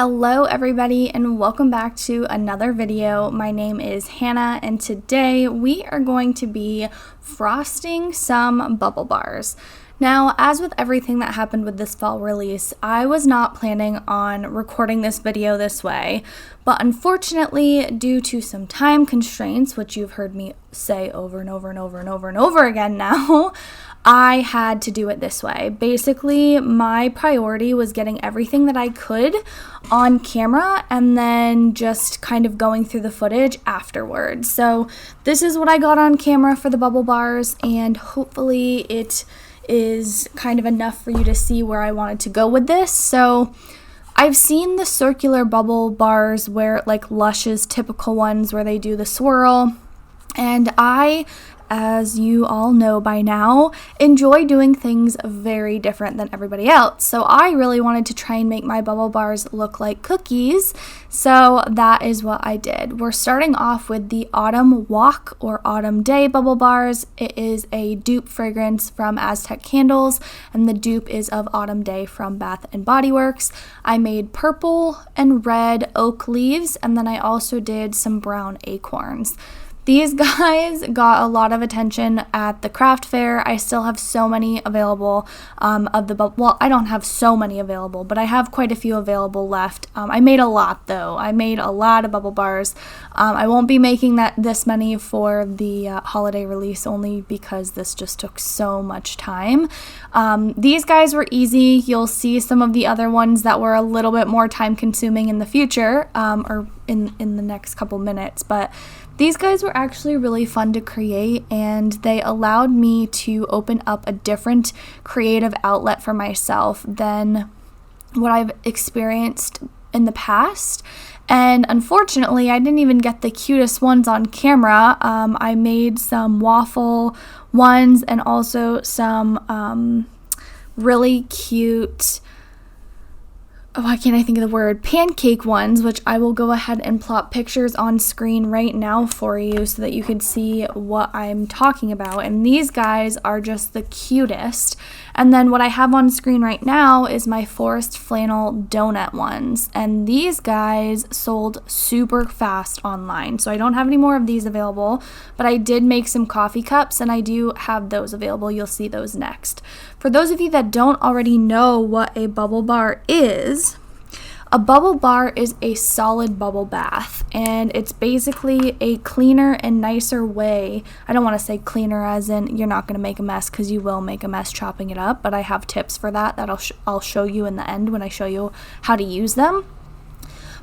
Hello everybody and welcome back to another video. My name is Hannah and today we are going to be frosting some bubble bars. Now, as with everything that happened with this fall release, I was not planning on recording this video this way, but unfortunately, due to some time constraints, which you've heard me say over and over and over and over and over again now, I had to do it this way. Basically, my priority was getting everything that I could on camera and then just kind of going through the footage afterwards. So this is what I got on camera for the bubble bars, and hopefully it is kind of enough for you to see where I wanted to go with this. So I've seen the circular bubble bars where like Lush's typical ones where they do the swirl, and I, as you all know by now, enjoy doing things very different than everybody else. So I really wanted to try and make my bubble bars look like cookies. So that is what I did. We're starting off with the Autumn Walk or Autumn Day bubble bars. It is a dupe fragrance from Aztec Candles, and the dupe is of Autumn Day from Bath and Body Works. I made purple and red oak leaves, and then I also did some brown acorns. These guys got a lot of attention at the craft fair. I still have so many available well, I don't have so many available, but I have quite a few available left. I made a lot though. I made a lot of bubble bars. I won't be making this many for the holiday release only because this just took so much time. These guys were easy. You'll see some of the other ones that were a little bit more time consuming in the future or in the next couple minutes, but these guys were actually really fun to create, and they allowed me to open up a different creative outlet for myself than what I've experienced in the past. And unfortunately, I didn't even get the cutest ones on camera. I made some waffle ones and also some really cute, why can't I think of the word, pancake ones, which I will go ahead and plop pictures on screen right now for you so that you can see what I'm talking about. And these guys are just the cutest. And then what I have on screen right now is my forest flannel donut ones. And these guys sold super fast online. So I don't have any more of these available, but I did make some coffee cups and I do have those available. You'll see those next. For those of you that don't already know what a bubble bar is, a bubble bar is a solid bubble bath, and it's basically a cleaner and nicer way. I don't want to say cleaner as in you're not going to make a mess, because you will make a mess chopping it up, but I have tips for that I'll show you in the end when I show you how to use them.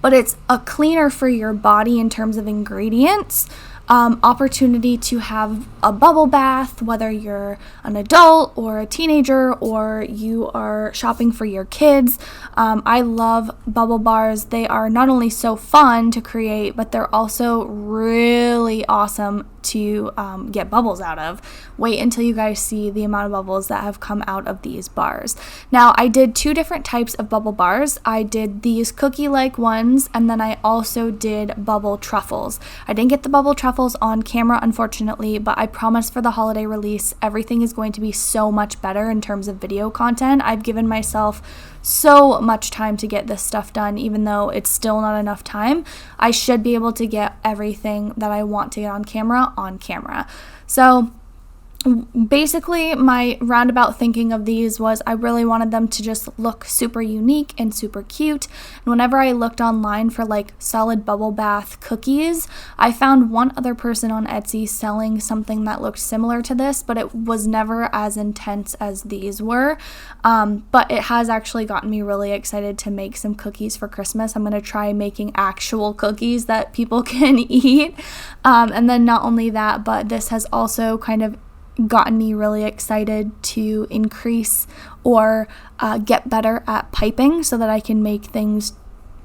But it's a cleaner for your body in terms of ingredients. Opportunity to have a bubble bath, whether you're an adult or a teenager or you are shopping for your kids. I love bubble bars. They are not only so fun to create, but they're also really awesome to get bubbles out of. Wait until you guys see the amount of bubbles that have come out of these bars. Now, I did two different types of bubble bars. I did these cookie-like ones, and then I also did bubble truffles. I didn't get the bubble truffles on camera, unfortunately, but I promise for the holiday release, everything is going to be so much better in terms of video content. I've given myself so much time to get this stuff done, even though it's still not enough time. I should be able to get everything that I want to get on camera. So basically, my roundabout thinking of these was I really wanted them to just look super unique and super cute. And whenever I looked online for like solid bubble bath cookies, I found one other person on Etsy selling something that looked similar to this, but it was never as intense as these were. But it has actually gotten me really excited to make some cookies for Christmas. I'm going to try making actual cookies that people can eat. And then not only that, but this has also kind of gotten me really excited to increase or get better at piping so that I can make things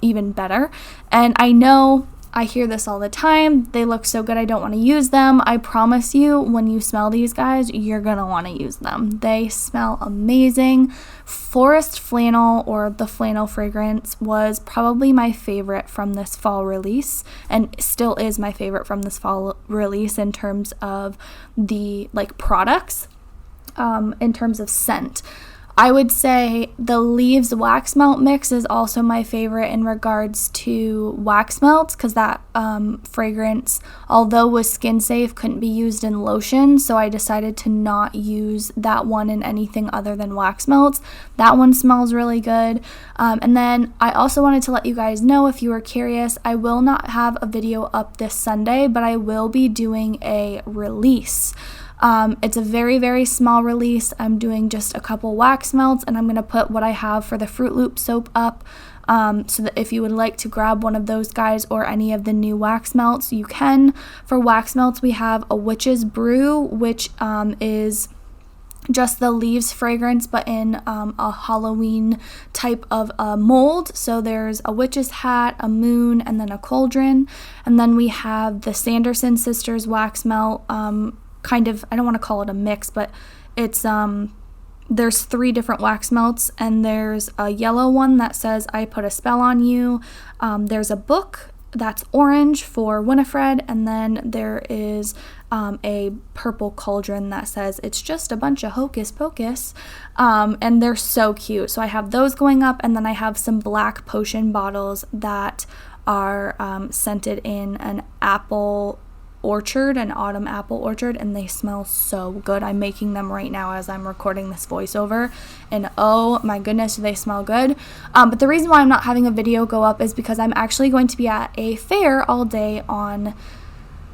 even better. And I know I hear this all the time. They look so good, I don't want to use them. I promise you, when you smell these guys, you're going to want to use them. They smell amazing. Forest flannel, or the flannel fragrance, was probably my favorite from this fall release, and still is my favorite from this fall release in terms of the products, in terms of scent. I would say the Leaves wax melt mix is also my favorite in regards to wax melts, because that fragrance, although was skin safe, couldn't be used in lotion, so I decided to not use that one in anything other than wax melts. That one smells really good. And then I also wanted to let you guys know, if you were curious, I will not have a video up this Sunday, but I will be doing a release. It's a very, very small release. I'm doing just a couple wax melts, and I'm going to put what I have for the Fruit Loop soap up, so that if you would like to grab one of those guys or any of the new wax melts, you can. For wax melts, we have a Witch's Brew, which is just the Leaves fragrance, but in a Halloween type of mold. So there's a witch's hat, a moon, and then a cauldron. And then we have the Sanderson Sisters wax melt, kind of, I don't want to call it a mix, but it's there's 3 different wax melts, and there's a yellow one that says I Put a Spell on You. There's a book that's orange for Winifred, and then there is a purple cauldron that says it's just a bunch of hocus pocus, and they're so cute. So I have those going up, and then I have some black potion bottles that are scented in an apple orchard, an autumn apple orchard, and they smell so good. I'm making them right now as I'm recording this voiceover, and oh my goodness, do they smell good. But the reason why I'm not having a video go up is because I'm actually going to be at a fair all day on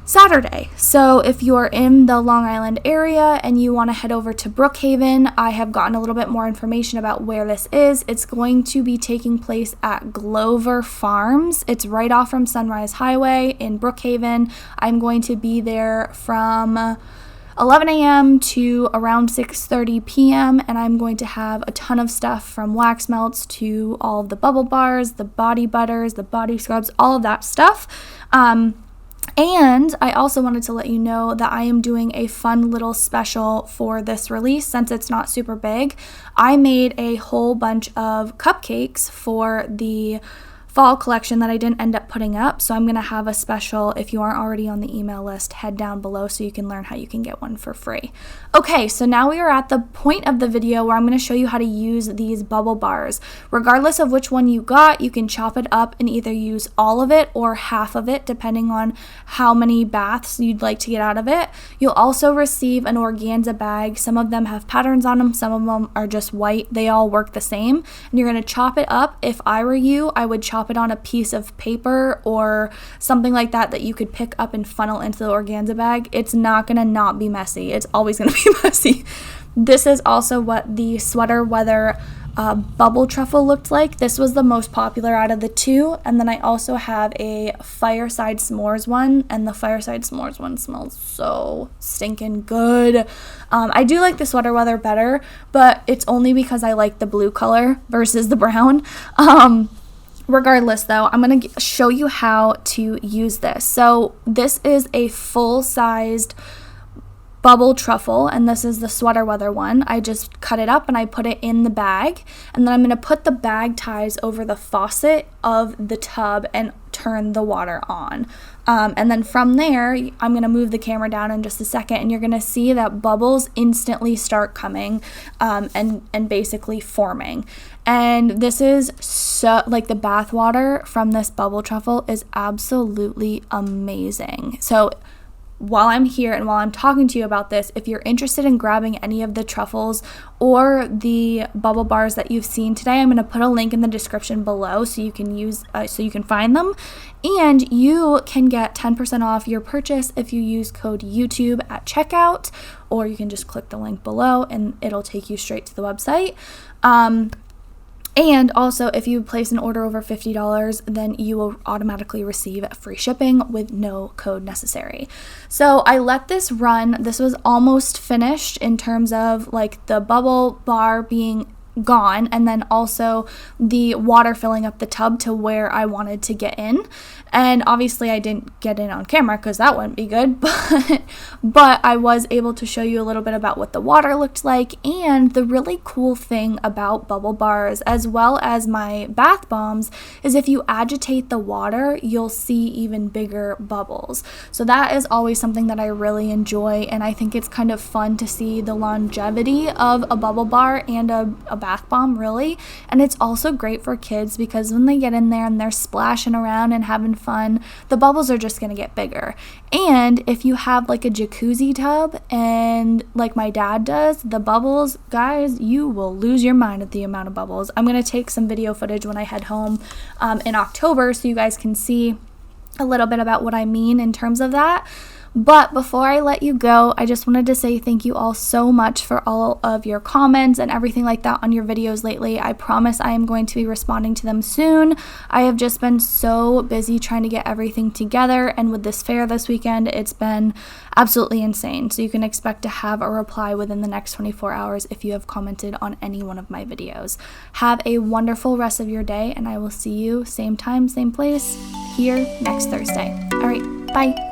Saturday. So if you're in the Long Island area and you want to head over to Brookhaven, I have gotten a little bit more information about where this is. It's going to be taking place at Glover Farms. It's right off from Sunrise Highway in Brookhaven. I'm going to be there from 11 a.m. to around 6:30 p.m. and I'm going to have a ton of stuff, from wax melts to all of the bubble bars, the body butters, the body scrubs, all of that stuff. And I also wanted to let you know that I am doing a fun little special for this release. Since it's not super big, I made a whole bunch of cupcakes for the fall collection that I didn't end up putting up. So I'm going to have a special. If you aren't already on the email list, head down below so you can learn how you can get one for free. Okay, so now we are at the point of the video where I'm going to show you how to use these bubble bars. Regardless of which one you got, you can chop it up and either use all of it or half of it, depending on how many baths you'd like to get out of it. You'll also receive an organza bag. Some of them have patterns on them, some of them are just white. They all work the same. And you're going to chop it up. If I were you, I would chop it on a piece of paper or something like that that you could pick up and funnel into the organza bag. It's not going to not be messy. It's always going to be messy. This is also what the sweater weather bubble truffle looked like. This was the most popular out of the 2, and then I also have a fireside s'mores one, and the fireside s'mores one smells so stinking good. I do like the sweater weather better, but it's only because I like the blue color versus the brown. Regardless though, I'm going to show you how to use this. So this is a full-sized bubble truffle, and this is the sweater weather one. I just cut it up and I put it in the bag, and then I'm going to put the bag ties over the faucet of the tub and turn the water on. And then from there, I'm going to move the camera down in just a second, and you're going to see that bubbles instantly start coming and basically forming. And this is so, like, the bath water from this bubble truffle is absolutely amazing. So while I'm here and while I'm talking to you about this, if you're interested in grabbing any of the truffles or the bubble bars that you've seen today, I'm going to put a link in the description below so you can use so you can find them, and you can get 10% off your purchase if you use code YouTube at checkout, or you can just click the link below and it'll take you straight to the website. And also, if you place an order over $50, then you will automatically receive free shipping with no code necessary. So I let this run. This was almost finished in terms of like the bubble bar being gone, and then also the water filling up the tub to where I wanted to get in. And obviously I didn't get in on camera because that wouldn't be good, but I was able to show you a little bit about what the water looked like. And the really cool thing about bubble bars, as well as my bath bombs, is if you agitate the water, you'll see even bigger bubbles. So that is always something that I really enjoy, and I think it's kind of fun to see the longevity of a bubble bar and a bath bomb, really. And it's also great for kids because when they get in there and they're splashing around and having fun, the bubbles are just going to get bigger. And if you have like a jacuzzi tub, and like my dad does, the bubbles, guys, you will lose your mind at the amount of bubbles. I'm going to take some video footage when I head home in October so you guys can see a little bit about what I mean in terms of that. But before I let you go, I just wanted to say thank you all so much for all of your comments and everything like that on your videos lately. I promise I am going to be responding to them soon. I have just been so busy trying to get everything together, and with this fair this weekend, it's been absolutely insane. So you can expect to have a reply within the next 24 hours if you have commented on any one of my videos. Have a wonderful rest of your day, and I will see you same time, same place here next Thursday. All right, bye.